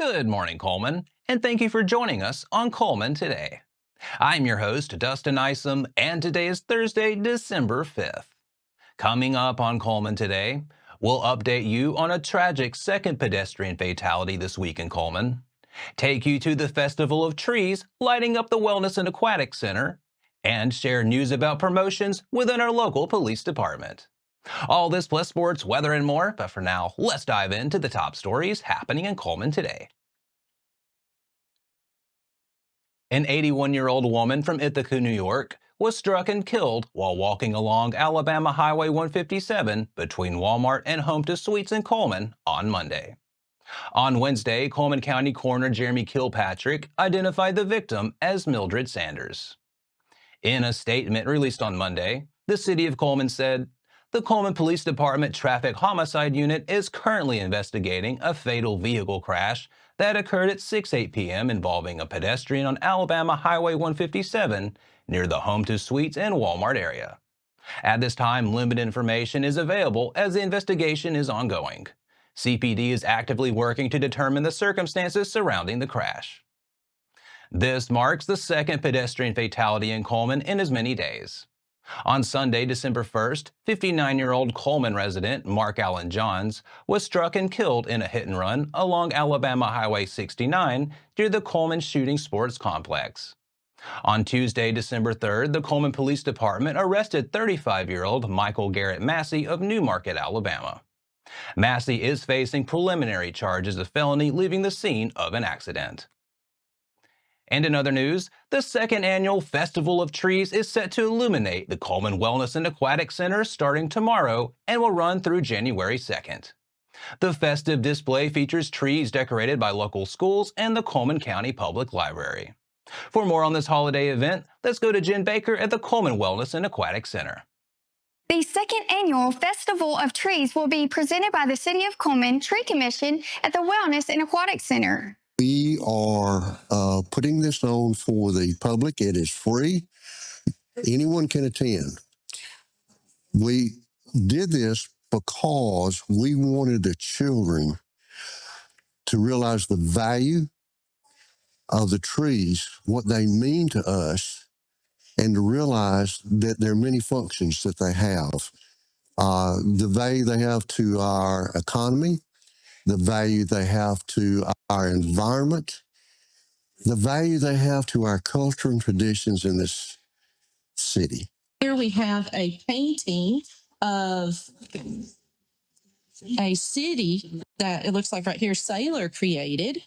Good morning, Coleman, and thank you for joining us on Cullman Today. I'm your host, Dustin Isom, and today is Thursday, December 5th. Coming up on Cullman Today, we'll update you on a tragic second pedestrian fatality this week in Cullman, take you to the Festival of Trees lighting up the Wellness and Aquatic Center, and share news about promotions within our local police department. All this plus sports, weather, and more, but for now, let's dive into the top stories happening in Cullman today. An 81-year-old woman from Ithaca, New York, was struck and killed while walking along Alabama Highway 157 between Walmart and Home to Suites in Cullman on Monday. On Wednesday, Cullman County Coroner Jeremy Kilpatrick identified the victim as Mildred Sanders. In a statement released on Monday, the City of Cullman said, "The Cullman Police Department Traffic Homicide Unit is currently investigating a fatal vehicle crash that occurred at 6:08 p.m. involving a pedestrian on Alabama Highway 157 near the Home to Suites and Walmart area. At this time, limited information is available as the investigation is ongoing. CPD is actively working to determine the circumstances surrounding the crash." This marks the second pedestrian fatality in Cullman in as many days. On Sunday, December 1st, 59-year-old Cullman resident Mark Allen Johns was struck and killed in a hit-and-run along Alabama Highway 69 near the Cullman Shooting Sports Complex. On Tuesday, December 3rd, the Cullman Police Department arrested 35-year-old Michael Garrett Massey of Newmarket, Alabama. Massey is facing preliminary charges of felony leaving the scene of an accident. And in other news, the second annual Festival of Trees is set to illuminate the Cullman Wellness and Aquatic Center starting tomorrow and will run through January 2nd. The festive display features trees decorated by local schools and the Cullman County Public Library. For more on this holiday event, let's go to Jen Baker at the Cullman Wellness and Aquatic Center. The second annual Festival of Trees will be presented by the City of Cullman Tree Commission at the Wellness and Aquatic Center. We are putting this on for the public. It is free. Anyone can attend. We did this because we wanted the children to realize the value of the trees, what they mean to us, and to realize that there are many functions that they have. The value they have to our economy, the value they have to our environment, the value they have to our culture and traditions in this city. Here we have a painting of a city that it looks like right here Sailor created,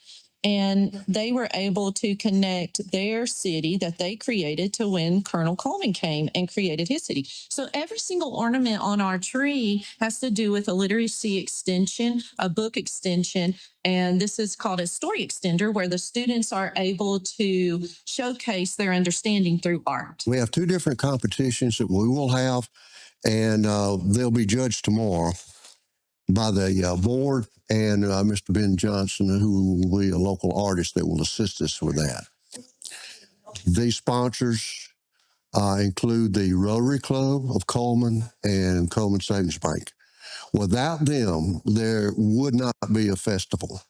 and they were able to connect their city that they created to when Colonel Cullman came and created his city. So every single ornament on our tree has to do with a literacy extension, a book extension, and this is called a story extender where the students are able to showcase their understanding through art. We have two different competitions that we will have, and they'll be judged tomorrow by the board and Mr. Ben Johnson, who will be a local artist that will assist us with that. These sponsors include the Rotary Club of Cullman and Cullman Savings Bank. Without them, there would not be a festival.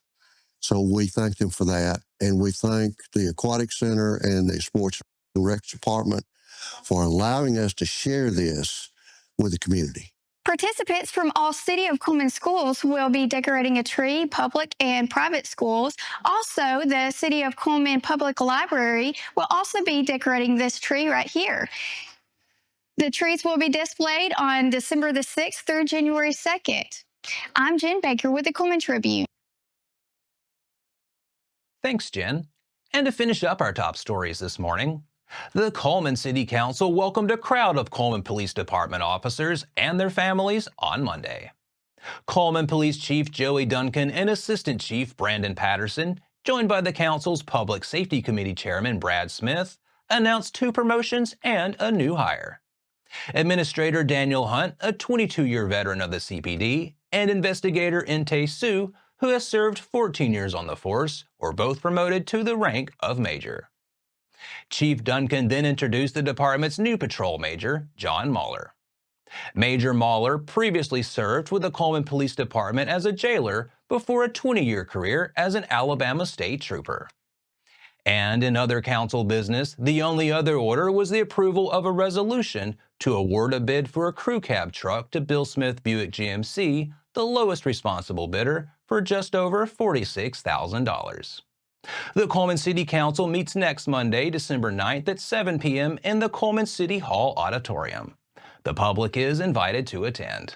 So we thank them for that, and we thank the Aquatic Center and the Sports and Rec Department for allowing us to share this with the community. Participants from all City of Cullman schools will be decorating a tree, public and private schools. Also, the City of Cullman Public Library will also be decorating this tree right here. The trees will be displayed on December the 6th through January 2nd. I'm Jen Baker with the Cullman Tribune. Thanks, Jen. And to finish up our top stories this morning, the Cullman City Council welcomed a crowd of Cullman Police Department officers and their families on Monday. Cullman Police Chief Joey Duncan and Assistant Chief Brandon Patterson, joined by the Council's Public Safety Committee Chairman Brad Smith, announced two promotions and a new hire. Administrator Daniel Hunt, a 22-year veteran of the CPD, and Investigator Inte Sue, who has served 14 years on the force, were both promoted to the rank of Major. Chief Duncan then introduced the department's new patrol major, John Mahler. Major Mahler previously served with the Cullman Police Department as a jailer before a 20-year career as an Alabama state trooper. And in other council business, the only other order was the approval of a resolution to award a bid for a crew cab truck to Bill Smith Buick GMC, the lowest responsible bidder, for just over $46,000. The Cullman City Council meets next Monday, December 9th at 7 p.m. in the Cullman City Hall Auditorium. The public is invited to attend.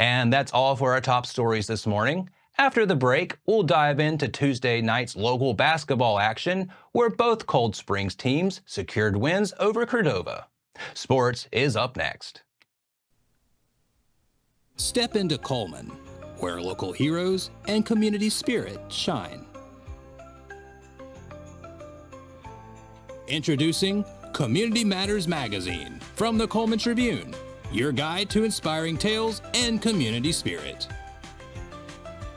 And that's all for our top stories this morning. After the break, we'll dive into Tuesday night's local basketball action, where both Cold Springs teams secured wins over Cordova. Sports is up next. Step into Cullman, where local heroes and community spirit shine. Introducing Community Matters Magazine from the Cullman Tribune, your guide to inspiring tales and community spirit.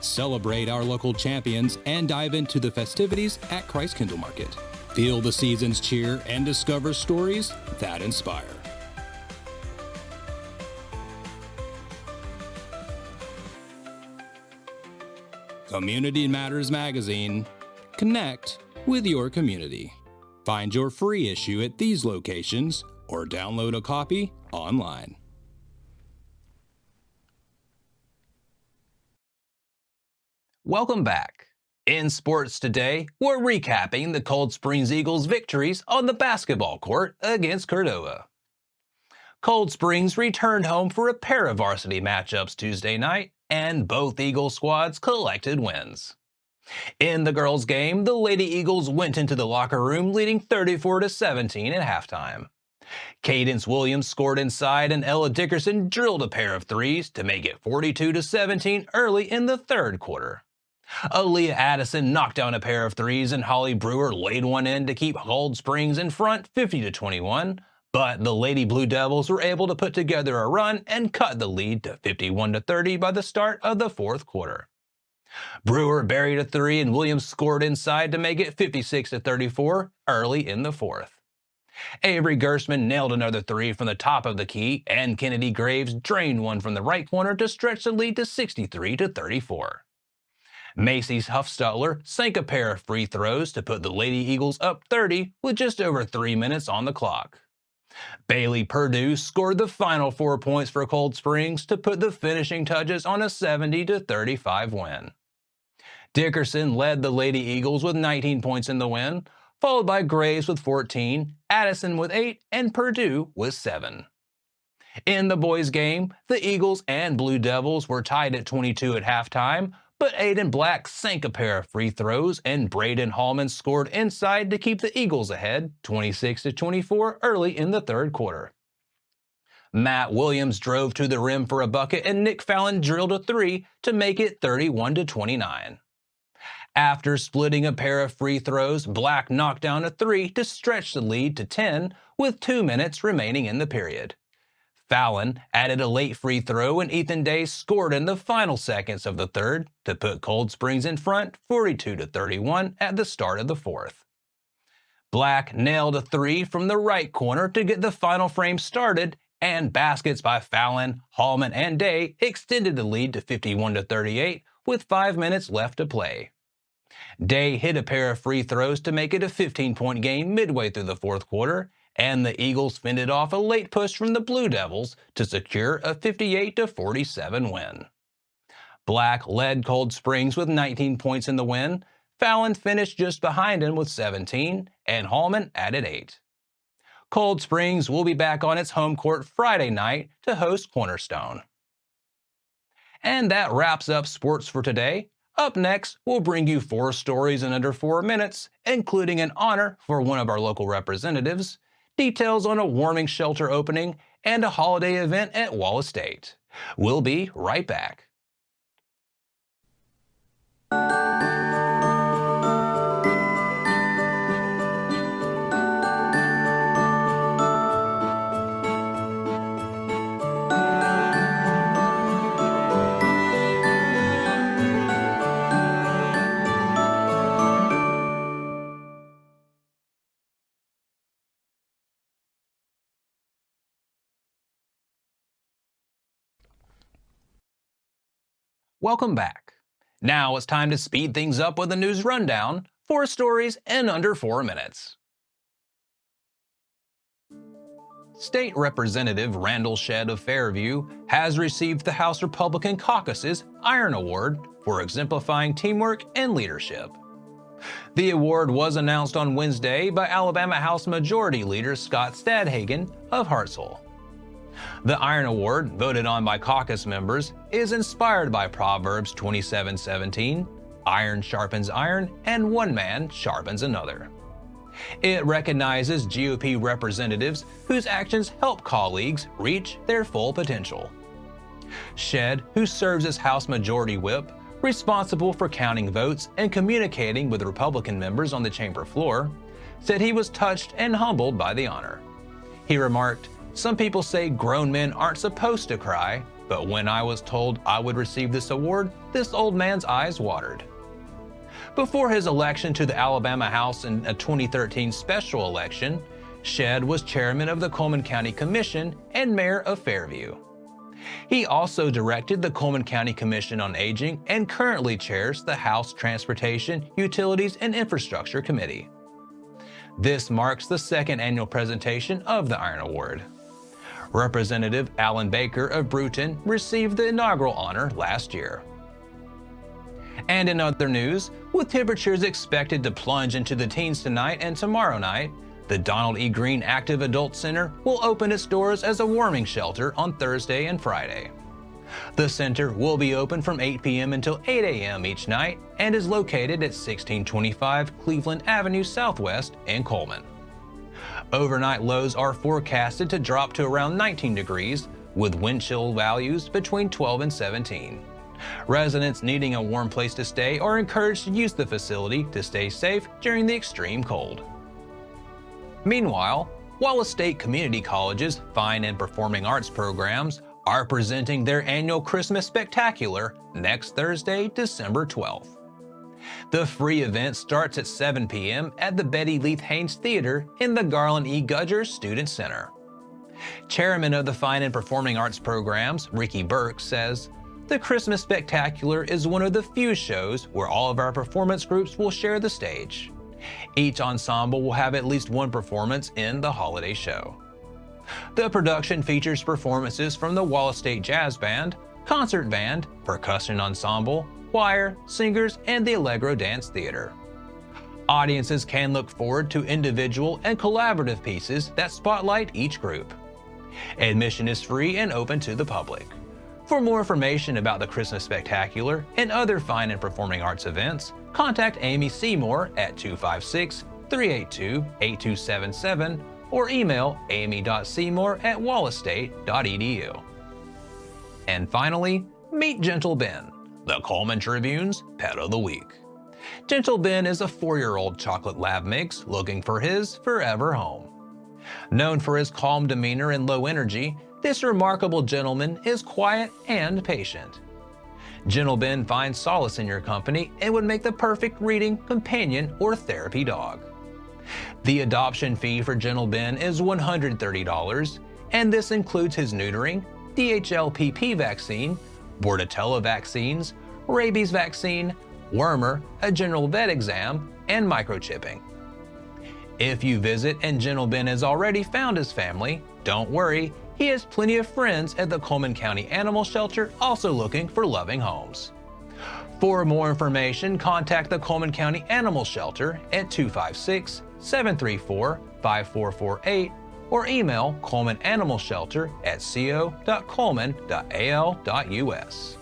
Celebrate our local champions and dive into the festivities at Christ Kindle Market. Feel the season's cheer and discover stories that inspire. Community Matters Magazine. Connect with your community. Find your free issue at these locations or download a copy online. Welcome back. In sports today, we're recapping the Cold Springs Eagles' victories on the basketball court against Cordova. Cold Springs returned home for a pair of varsity matchups Tuesday night, and both Eagle squads collected wins. In the girls' game, the Lady Eagles went into the locker room leading 34-17 at halftime. Cadence Williams scored inside and Ella Dickerson drilled a pair of threes to make it 42-17 early in the third quarter. Aaliyah Addison knocked down a pair of threes and Holly Brewer laid one in to keep Cold Springs in front 50-21, but the Lady Blue Devils were able to put together a run and cut the lead to 51-30 by the start of the fourth quarter. Brewer buried a three and Williams scored inside to make it 56-34 early in the fourth. Avery Gersman nailed another three from the top of the key, and Kennedy Graves drained one from the right corner to stretch the lead to 63-34. Macy's Huffstutler sank a pair of free throws to put the Lady Eagles up 30 with just over 3 minutes on the clock. Bailey Perdue scored the final 4 points for Cold Springs to put the finishing touches on a 70-35 win. Dickerson led the Lady Eagles with 19 points in the win, followed by Graves with 14, Addison with 8, and Perdue with 7. In the boys' game, the Eagles and Blue Devils were tied at 22 at halftime, but Aiden Black sank a pair of free throws and Braden Hallman scored inside to keep the Eagles ahead 26-24 early in the third quarter. Matt Williams drove to the rim for a bucket and Nick Fallon drilled a three to make it 31-29. After splitting a pair of free throws, Black knocked down a three to stretch the lead to 10 with 2 minutes remaining in the period. Fallon added a late free throw and Ethan Day scored in the final seconds of the third to put Cold Springs in front 42-31 at the start of the fourth. Black nailed a three from the right corner to get the final frame started, and baskets by Fallon, Hallman, and Day extended the lead to 51-38 with 5 minutes left to play. Day hit a pair of free throws to make it a 15-point game midway through the fourth quarter, and the Eagles fended off a late push from the Blue Devils to secure a 58-47 win. Black led Cold Springs with 19 points in the win, Fallon finished just behind him with 17, and Hallman added 8. Cold Springs will be back on its home court Friday night to host Cornerstone. And that wraps up sports for today. Up next, we'll bring you 4 stories in under 4 minutes, including an honor for one of our local representatives, details on a warming shelter opening, and a holiday event at Wall Estate. We'll be right back. Welcome back. Now it's time to speed things up with a news rundown. 4 stories in under 4 minutes. State Representative Randall Shedd of Fairview has received the House Republican Caucus's Iron Award for exemplifying teamwork and leadership. The award was announced on Wednesday by Alabama House Majority Leader Scott Stadhagen of Hartselle. The Iron Award, voted on by caucus members, is inspired by Proverbs 27:17, iron sharpens iron, and one man sharpens another. It recognizes GOP representatives whose actions help colleagues reach their full potential. Shedd, who serves as House Majority Whip, responsible for counting votes and communicating with Republican members on the chamber floor, said he was touched and humbled by the honor. He remarked, "Some people say grown men aren't supposed to cry, but when I was told I would receive this award, this old man's eyes watered." Before his election to the Alabama House in a 2013 special election, Shedd was chairman of the Cullman County Commission and mayor of Fairview. He also directed the Cullman County Commission on Aging and currently chairs the House Transportation, Utilities, and Infrastructure Committee. This marks the second annual presentation of the Iron Award. Representative Alan Baker of Bruton received the inaugural honor last year. And in other news, with temperatures expected to plunge into the teens tonight and tomorrow night, the Donald E. Green Active Adult Center will open its doors as a warming shelter on Thursday and Friday. The center will be open from 8 p.m. until 8 a.m. each night and is located at 1625 Cleveland Avenue Southwest in Cullman. Overnight lows are forecasted to drop to around 19 degrees, with wind chill values between 12 and 17. Residents needing a warm place to stay are encouraged to use the facility to stay safe during the extreme cold. Meanwhile, Wallace State Community College's Fine and Performing Arts programs are presenting their annual Christmas Spectacular next Thursday, December 12th. The free event starts at 7 p.m. at the Betty Leith Haynes Theater in the Garland E. Gudger Student Center. Chairman of the Fine and Performing Arts programs, Ricky Burke, says, "The Christmas Spectacular is one of the few shows where all of our performance groups will share the stage. Each ensemble will have at least one performance in the holiday show." The production features performances from the Wallace State Jazz Band, Concert Band, Percussion Ensemble, Choir, Singers, and the Allegro Dance Theater. Audiences can look forward to individual and collaborative pieces that spotlight each group. Admission is free and open to the public. For more information about the Christmas Spectacular and other fine and performing arts events, contact Amy Seymour at 256-382-8277 or email amy.seymour@wallacestate.edu. And finally, meet Gentle Ben, the Cullman Tribune's Pet of the Week. Gentle Ben is a 4-year-old chocolate lab mix looking for his forever home. Known for his calm demeanor and low energy, this remarkable gentleman is quiet and patient. Gentle Ben finds solace in your company and would make the perfect reading, companion, or therapy dog. The adoption fee for Gentle Ben is $130, and this includes his neutering, DHLPP vaccine, Bordetella vaccines, rabies vaccine, wormer, a general vet exam, and microchipping. If you visit and Gentle Ben has already found his family, don't worry, he has plenty of friends at the Cullman County Animal Shelter also looking for loving homes. For more information, contact the Cullman County Animal Shelter at 256-734-5448 or email cullmananimalshelter@co.cullman.al.us.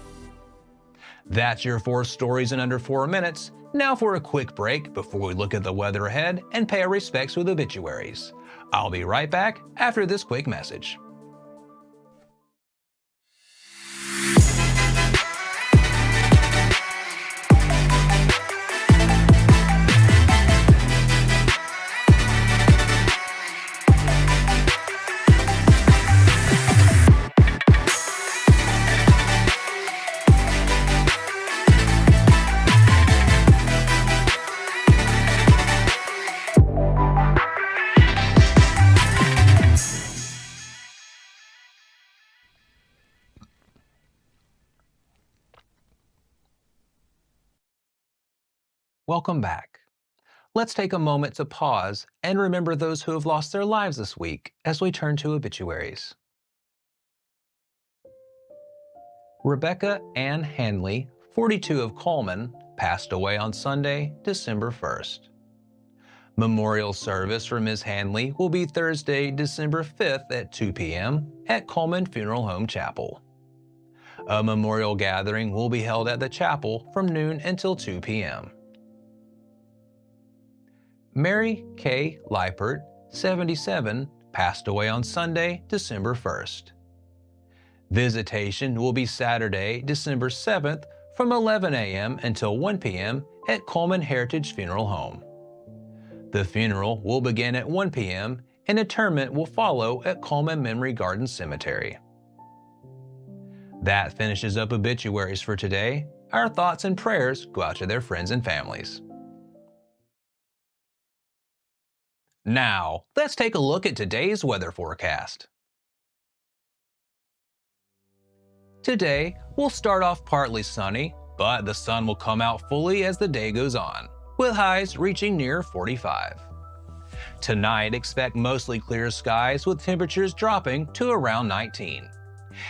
That's your 4 stories in under 4 minutes. Now for a quick break before we look at the weather ahead and pay our respects with obituaries. I'll be right back after this quick message. Welcome back. Let's take a moment to pause and remember those who have lost their lives this week as we turn to obituaries. Rebecca Ann Hanley, 42 of Cullman, passed away on Sunday, December 1st. Memorial service for Ms. Hanley will be Thursday, December 5th at 2 p.m. at Cullman Funeral Home Chapel. A memorial gathering will be held at the chapel from noon until 2 p.m. Mary K. Leipert, 77, passed away on Sunday, December 1st. Visitation will be Saturday, December 7th from 11 a.m. until 1 p.m. at Cullman Heritage Funeral Home. The funeral will begin at 1 p.m. and interment will follow at Cullman Memory Garden Cemetery. That finishes up obituaries for today. Our thoughts and prayers go out to their friends and families. Now, let's take a look at today's weather forecast. Today, we'll start off partly sunny, but the sun will come out fully as the day goes on, with highs reaching near 45. Tonight, expect mostly clear skies with temperatures dropping to around 19.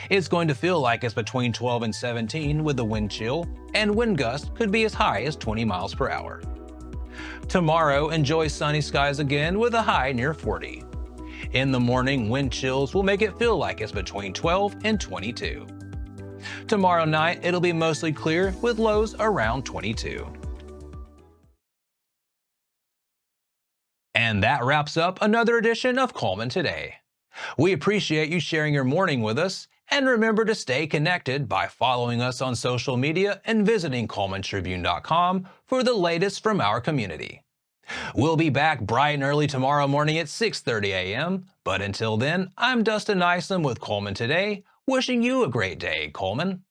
It's going to feel like it's between 12 and 17 with the wind chill, and wind gusts could be as high as 20 miles per hour. Tomorrow, enjoy sunny skies again with a high near 40. In the morning, wind chills will make it feel like it's between 12 and 22. Tomorrow night, it'll be mostly clear with lows around 22. And that wraps up another edition of Cullman Today. We appreciate you sharing your morning with us, and remember to stay connected by following us on social media and visiting CullmanTribune.com for the latest from our community. We'll be back bright and early tomorrow morning at 6:30 a.m., but until then, I'm Dustin Isom with Cullman Today, wishing you a great day, Cullman.